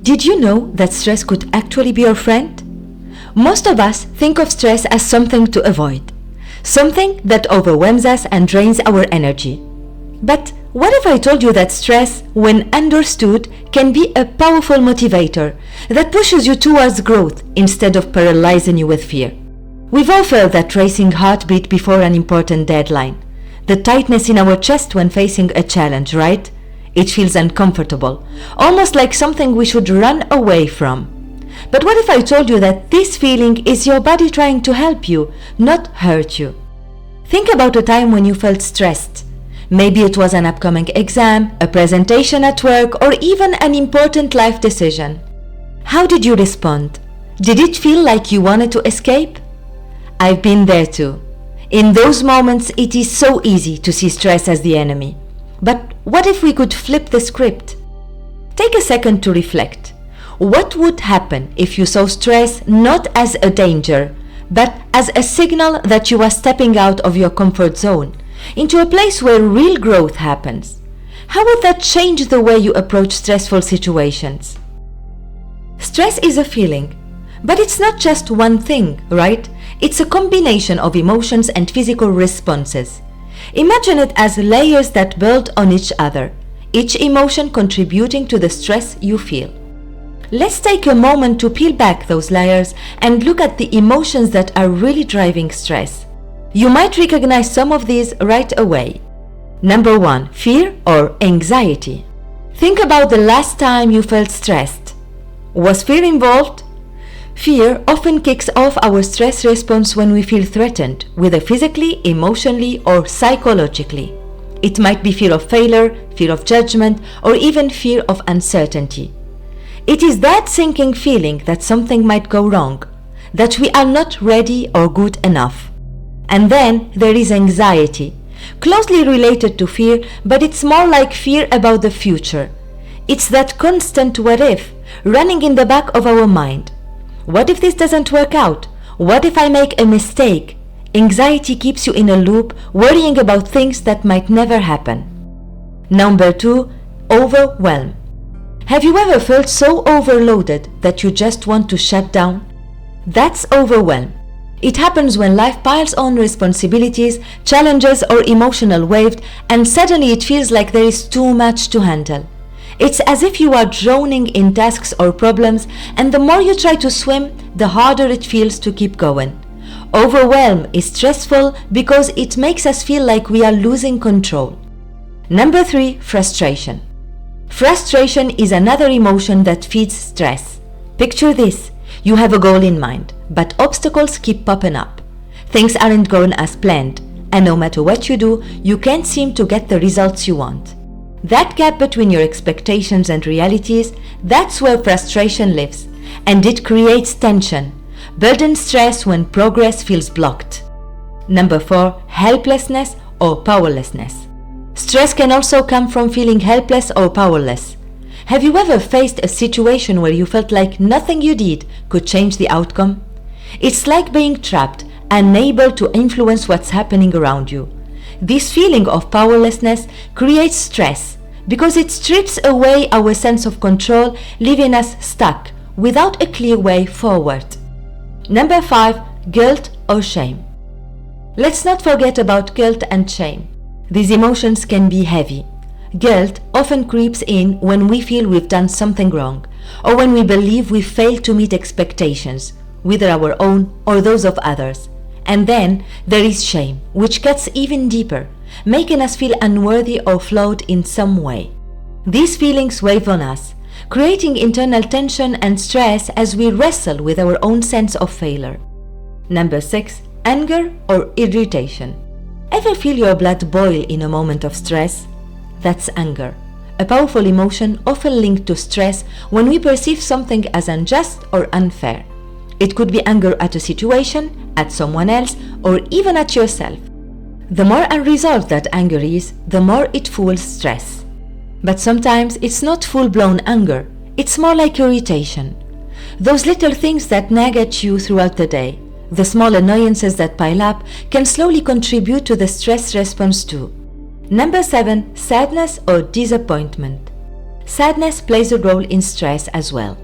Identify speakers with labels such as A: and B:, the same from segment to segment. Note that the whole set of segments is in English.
A: Did you know that stress could actually be your friend? Most of us think of stress as something to avoid, something that overwhelms us and drains our energy. But what if I told you that stress, when understood, can be a powerful motivator that pushes you towards growth instead of paralyzing you with fear? We've all felt that racing heartbeat before an important deadline, the tightness in our chest when facing a challenge, right? It feels uncomfortable, almost like something we should run away from. But what if I told you that this feeling is your body trying to help you, not hurt you? Think about a time when you felt stressed. Maybe it was an upcoming exam, a presentation at work, or even an important life decision. How did you respond? Did it feel like you wanted to escape? I've been there too. In those moments, it is so easy to see stress as the enemy. But what if we could flip the script? Take a second to reflect. What would happen if you saw stress not as a danger, but as a signal that you are stepping out of your comfort zone into a place where real growth happens? How would that change the way you approach stressful situations? Stress is a feeling, but it's not just one thing, right? It's a combination of emotions and physical responses. Imagine it as layers that build on each other, each emotion contributing to the stress you feel. Let's take a moment to peel back those layers and look at the emotions that are really driving stress. You might recognize some of these right away. Number 1, fear or anxiety. Think about the last time you felt stressed. Was fear involved? Fear often kicks off our stress response when we feel threatened, whether physically, emotionally, or psychologically. It might be fear of failure, fear of judgment, or even fear of uncertainty. It is that sinking feeling that something might go wrong, that we are not ready or good enough. And then there is anxiety, closely related to fear, but it's more like fear about the future. It's that constant what if running in the back of our mind. What if this doesn't work out? What if I make a mistake? Anxiety keeps you in a loop, worrying about things that might never happen. Number 2, overwhelm. Have you ever felt so overloaded that you just want to shut down? That's overwhelm. It happens when life piles on responsibilities, challenges, or emotional waves, and suddenly it feels like there is too much to handle. It's as if you are drowning in tasks or problems, and the more you try to swim, the harder it feels to keep going. Overwhelm is stressful because it makes us feel like we are losing control. Number 3, frustration. Frustration is another emotion that feeds stress. Picture this. You have a goal in mind, but obstacles keep popping up. Things aren't going as planned, and no matter what you do, you can't seem to get the results you want. That gap between your expectations and realities, that's where frustration lives, and it creates tension, building stress when progress feels blocked. Number 4, helplessness or powerlessness. Stress can also come from feeling helpless or powerless. Have you ever faced a situation where you felt like nothing you did could change the outcome? It's like being trapped, unable to influence what's happening around you. This feeling of powerlessness creates stress because it strips away our sense of control, leaving us stuck without a clear way forward. Number 5, guilt or shame. Let's not forget about guilt and shame. These emotions can be heavy. Guilt often creeps in when we feel we've done something wrong, or when we believe we've failed to meet expectations, whether our own or those of others. And then there is shame, which cuts even deeper, making us feel unworthy or flawed in some way. These feelings weigh on us, creating internal tension and stress as we wrestle with our own sense of failure. Number 6, anger or irritation. Ever feel your blood boil in a moment of stress? That's anger, a powerful emotion often linked to stress when we perceive something as unjust or unfair. It could be anger at a situation, at someone else, or even at yourself. The more unresolved that anger is, the more it fuels stress. But sometimes it's not full-blown anger, it's more like irritation. Those little things that nag at you throughout the day, the small annoyances that pile up, can slowly contribute to the stress response too. Number 7, sadness or disappointment. Sadness plays a role in stress as well.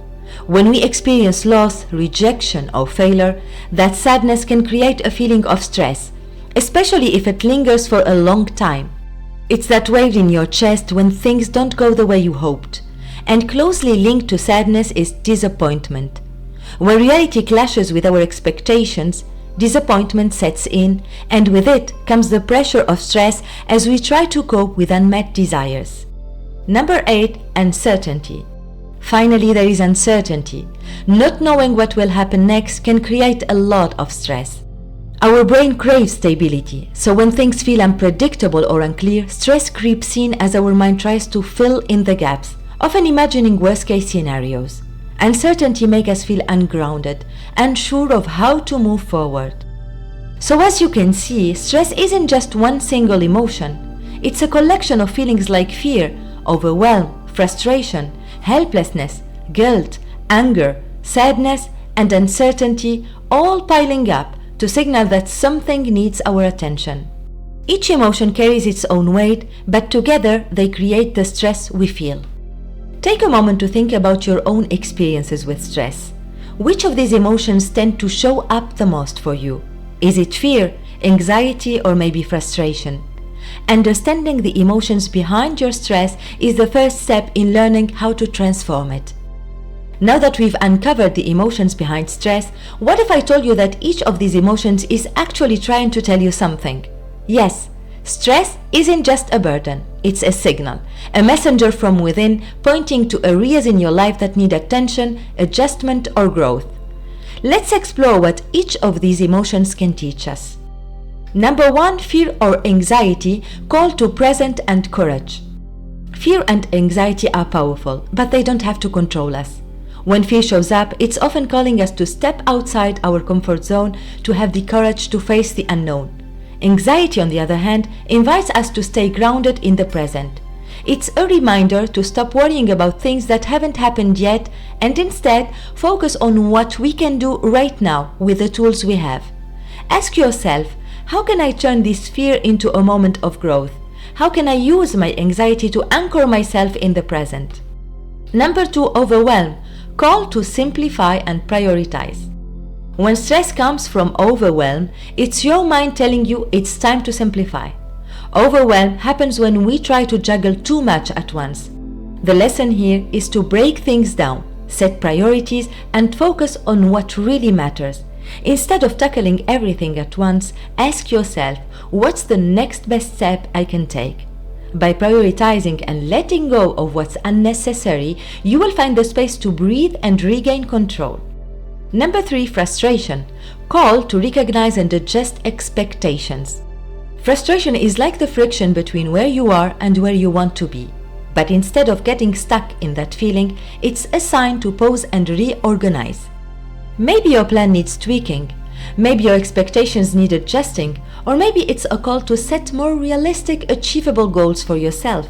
A: When we experience loss, rejection, or failure, that sadness can create a feeling of stress, especially if it lingers for a long time. It's that weight in your chest when things don't go the way you hoped. And closely linked to sadness is disappointment. When reality clashes with our expectations, disappointment sets in, and with it comes the pressure of stress as we try to cope with unmet desires. Number 8, uncertainty. Finally, there is uncertainty. Not knowing what will happen next can create a lot of stress. Our brain craves stability, so when things feel unpredictable or unclear, stress creeps in as our mind tries to fill in the gaps, often imagining worst-case scenarios. Uncertainty makes us feel ungrounded, unsure of how to move forward. So as you can see, stress isn't just one single emotion. It's a collection of feelings like fear, overwhelm, frustration, helplessness, guilt, anger, sadness, and uncertainty, all piling up to signal that something needs our attention. Each emotion carries its own weight, but together they create the stress we feel. Take a moment to think about your own experiences with stress. Which of these emotions tend to show up the most for you? Is it fear, anxiety, or maybe frustration? Understanding the emotions behind your stress is the first step in learning how to transform it. Now that we've uncovered the emotions behind stress, what if I told you that each of these emotions is actually trying to tell you something? Yes, stress isn't just a burden, it's a signal, a messenger from within pointing to areas in your life that need attention, adjustment, or growth. Let's explore what each of these emotions can teach us. Number 1, fear or anxiety call to presence and courage. Fear and anxiety are powerful, but they don't have to control us. When fear shows up, it's often calling us to step outside our comfort zone, to have the courage to face the unknown. Anxiety, on the other hand, invites us to stay grounded in the present. It's a reminder to stop worrying about things that haven't happened yet and instead focus on what we can do right now with the tools we have. Ask yourself, how can I turn this fear into a moment of growth? How can I use my anxiety to anchor myself in the present? Number 2, overwhelm. Call to simplify and prioritize. When stress comes from overwhelm, it's your mind telling you it's time to simplify. Overwhelm happens when we try to juggle too much at once. The lesson here is to break things down, set priorities, and focus on what really matters. Instead of tackling everything at once, ask yourself, what's the next best step I can take? By prioritizing and letting go of what's unnecessary, you will find the space to breathe and regain control. Number 3, frustration. Call to recognize and adjust expectations. Frustration is like the friction between where you are and where you want to be. But instead of getting stuck in that feeling, it's a sign to pause and reorganize. Maybe your plan needs tweaking. Maybe your expectations need adjusting, or maybe it's a call to set more realistic, achievable goals for yourself.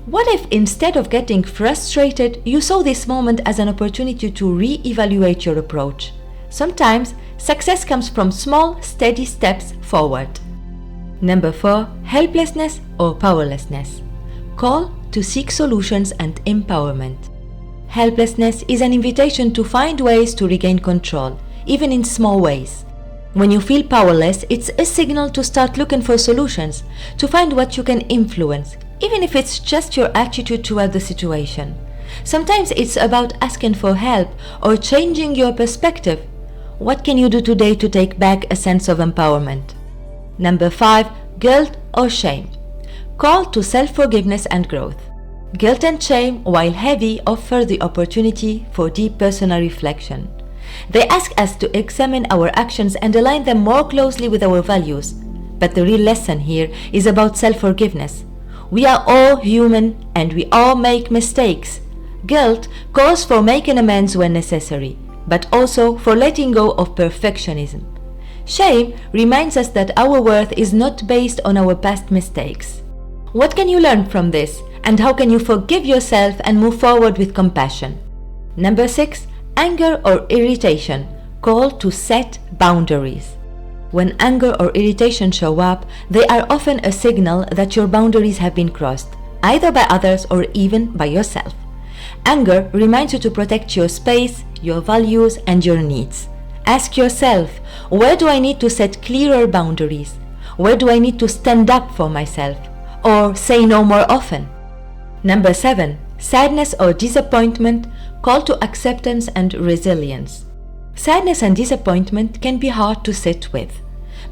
A: What if instead of getting frustrated, you saw this moment as an opportunity to re-evaluate your approach? Sometimes success comes from small, steady steps forward. Number 4, helplessness or powerlessness. Call to seek solutions and empowerment. Helplessness is an invitation to find ways to regain control, even in small ways. When you feel powerless, it's a signal to start looking for solutions, to find what you can influence, even if it's just your attitude toward the situation. Sometimes it's about asking for help or changing your perspective. What can you do today to take back a sense of empowerment? Number 5, guilt or shame. Call to self-forgiveness and growth. Guilt and shame, while heavy, offer the opportunity for deep personal reflection. They ask us to examine our actions and align them more closely with our values. But the real lesson here is about self-forgiveness. We are all human and we all make mistakes. Guilt calls for making amends when necessary, but also for letting go of perfectionism. Shame reminds us that our worth is not based on our past mistakes. What can you learn from this, and how can you forgive yourself and move forward with compassion? Number 6, anger or irritation. Call to set boundaries. When anger or irritation show up, they are often a signal that your boundaries have been crossed. either by others or even by yourself. Anger reminds you to protect your space, your values, and your needs. Ask yourself, where do I need to set clearer boundaries? Where do I need to stand up for myself? Or say no more often? Number 7. Sadness or disappointment, call to acceptance and resilience. Sadness and disappointment can be hard to sit with,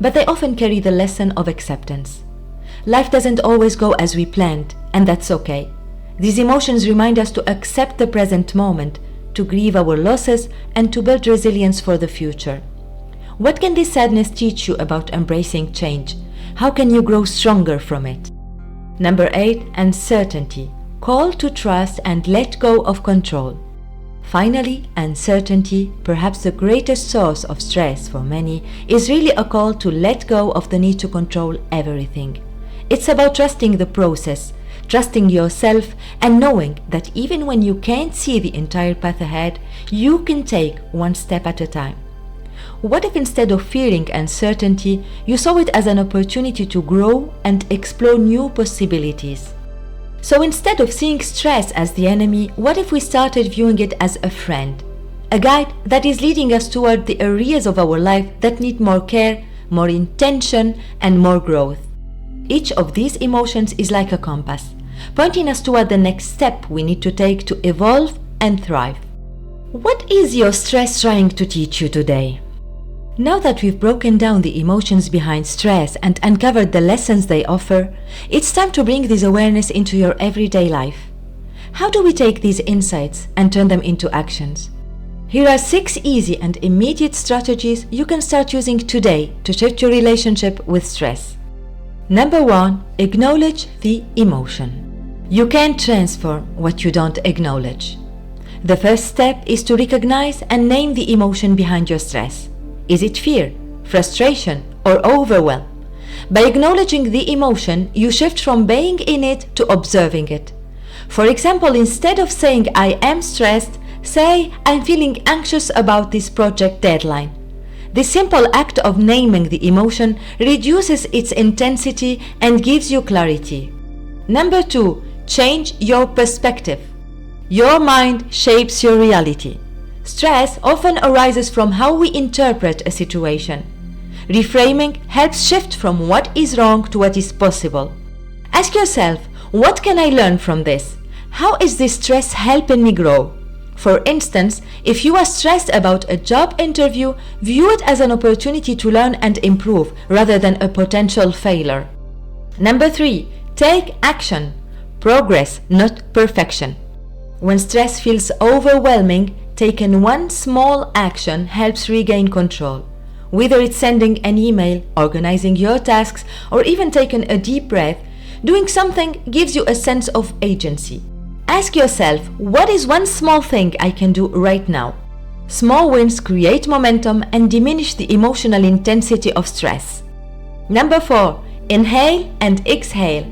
A: but they often carry the lesson of acceptance. Life doesn't always go as we planned, and that's okay. These emotions remind us to accept the present moment, to grieve our losses, and to build resilience for the future. What can this sadness teach you about embracing change? How can you grow stronger from it? Number 8. Uncertainty. Call to trust and let go of control. Finally, uncertainty, perhaps the greatest source of stress for many, is really a call to let go of the need to control everything. It's about trusting the process, trusting yourself, and knowing that even when you can't see the entire path ahead, you can take one step at a time. What if instead of fearing uncertainty, you saw it as an opportunity to grow and explore new possibilities? So instead of seeing stress as the enemy, what if we started viewing it as a friend? A guide that is leading us toward the areas of our life that need more care, more intention, and more growth. Each of these emotions is like a compass, pointing us toward the next step we need to take to evolve and thrive. What is your stress trying to teach you today? Now that we've broken down the emotions behind stress and uncovered the lessons they offer, it's time to bring this awareness into your everyday life. How do we take these insights and turn them into actions? Here are 6 easy and immediate strategies you can start using today to shift your relationship with stress. Number 1. Acknowledge the emotion. You can't transform what you don't acknowledge. The first step is to recognize and name the emotion behind your stress. Is it fear, frustration, or overwhelm? By acknowledging the emotion, you shift from being in it to observing it. For example, instead of saying I am stressed, say I'm feeling anxious about this project deadline. This simple act of naming the emotion reduces its intensity and gives you clarity. Number 2, change your perspective. Your mind shapes your reality. Stress often arises from how we interpret a situation. Reframing helps shift from what is wrong to what is possible. Ask yourself, what can I learn from this? How is this stress helping me grow? For instance, if you are stressed about a job interview, view it as an opportunity to learn and improve rather than a potential failure. Number 3, take action. Progress, not perfection. When stress feels overwhelming, taking one small action helps regain control. Whether it's sending an email, organizing your tasks, or even taking a deep breath, doing something gives you a sense of agency. Ask yourself, what is one small thing I can do right now? Small wins create momentum and diminish the emotional intensity of stress. Number 4, inhale and exhale.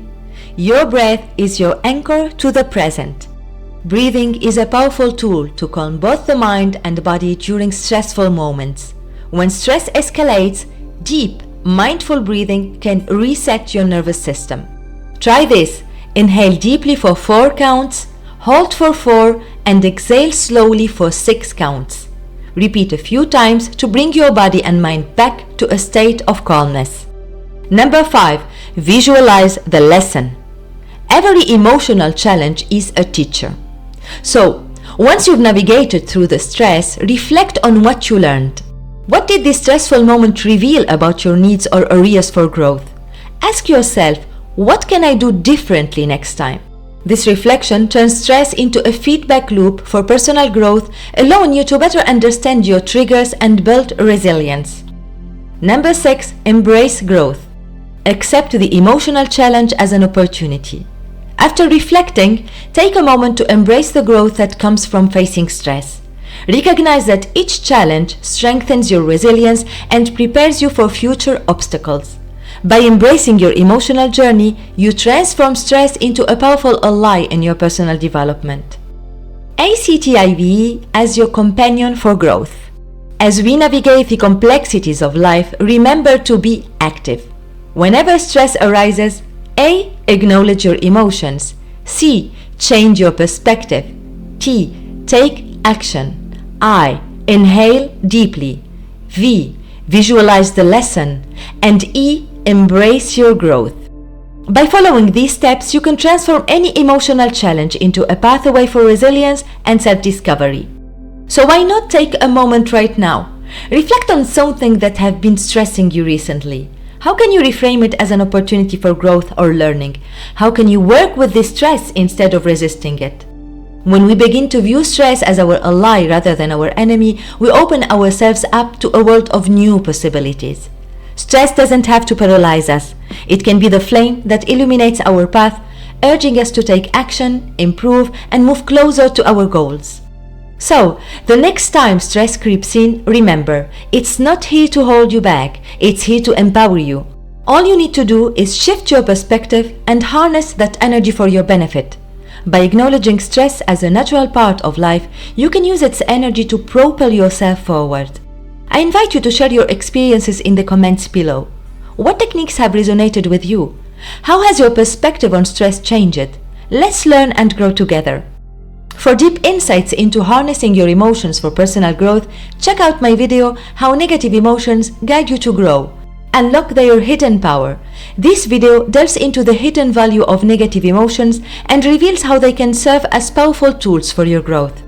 A: Your breath is your anchor to the present. Breathing is a powerful tool to calm both the mind and body during stressful moments. When stress escalates, deep, mindful breathing can reset your nervous system. Try this. Inhale deeply for 4 counts, hold for 4, and exhale slowly for 6 counts. Repeat a few times to bring your body and mind back to a state of calmness. Number 5, visualize the lesson. Every emotional challenge is a teacher. So, once you've navigated through the stress, reflect on what you learned. What did this stressful moment reveal about your needs or areas for growth? Ask yourself, what can I do differently next time? This reflection turns stress into a feedback loop for personal growth, allowing you to better understand your triggers and build resilience. Number 6, embrace growth. Accept the emotional challenge as an opportunity. After reflecting, take a moment to embrace the growth that comes from facing stress. Recognize that each challenge strengthens your resilience and prepares you for future obstacles. By embracing your emotional journey, you transform stress into a powerful ally in your personal development. A.C.T.I.V.E as your companion for growth. As we navigate the complexities of life, remember to be active. Whenever stress arises, A. Acknowledge your emotions. C. Change your perspective. T. Take action. I. Inhale deeply. V. Visualize the lesson. And E. Embrace your growth. By following these steps, you can transform any emotional challenge into a pathway for resilience and self-discovery. So why not take a moment right now? Reflect on something that has been stressing you recently. How can you reframe it as an opportunity for growth or learning? How can you work with this stress instead of resisting it? When we begin to view stress as our ally rather than our enemy, we open ourselves up to a world of new possibilities. Stress doesn't have to paralyze us. It can be the flame that illuminates our path, urging us to take action, improve, and move closer to our goals. So, the next time stress creeps in, remember, it's not here to hold you back, it's here to empower you. All you need to do is shift your perspective and harness that energy for your benefit. By acknowledging stress as a natural part of life, you can use its energy to propel yourself forward. I invite you to share your experiences in the comments below. What techniques have resonated with you? How has your perspective on stress changed? Let's learn and grow together. For deep insights into harnessing your emotions for personal growth, check out my video, How Negative Emotions Guide You to Grow. Unlock their hidden power. This video delves into the hidden value of negative emotions and reveals how they can serve as powerful tools for your growth.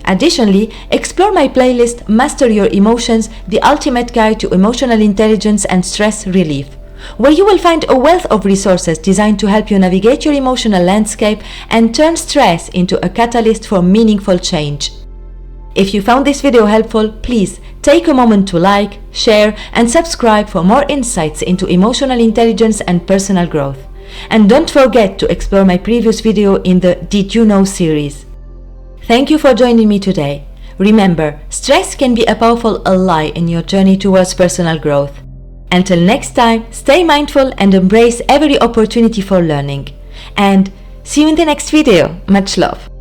A: Additionally, explore my playlist Master Your Emotions, the ultimate guide to emotional intelligence and stress relief, where you will find a wealth of resources designed to help you navigate your emotional landscape and turn stress into a catalyst for meaningful change. If you found this video helpful, please take a moment to like, share, and subscribe for more insights into emotional intelligence and personal growth. And don't forget to explore my previous video in the Did You Know series. Thank you for joining me today. Remember, stress can be a powerful ally in your journey towards personal growth. Until next time, stay mindful and embrace every opportunity for learning. And see you in the next video. Much love.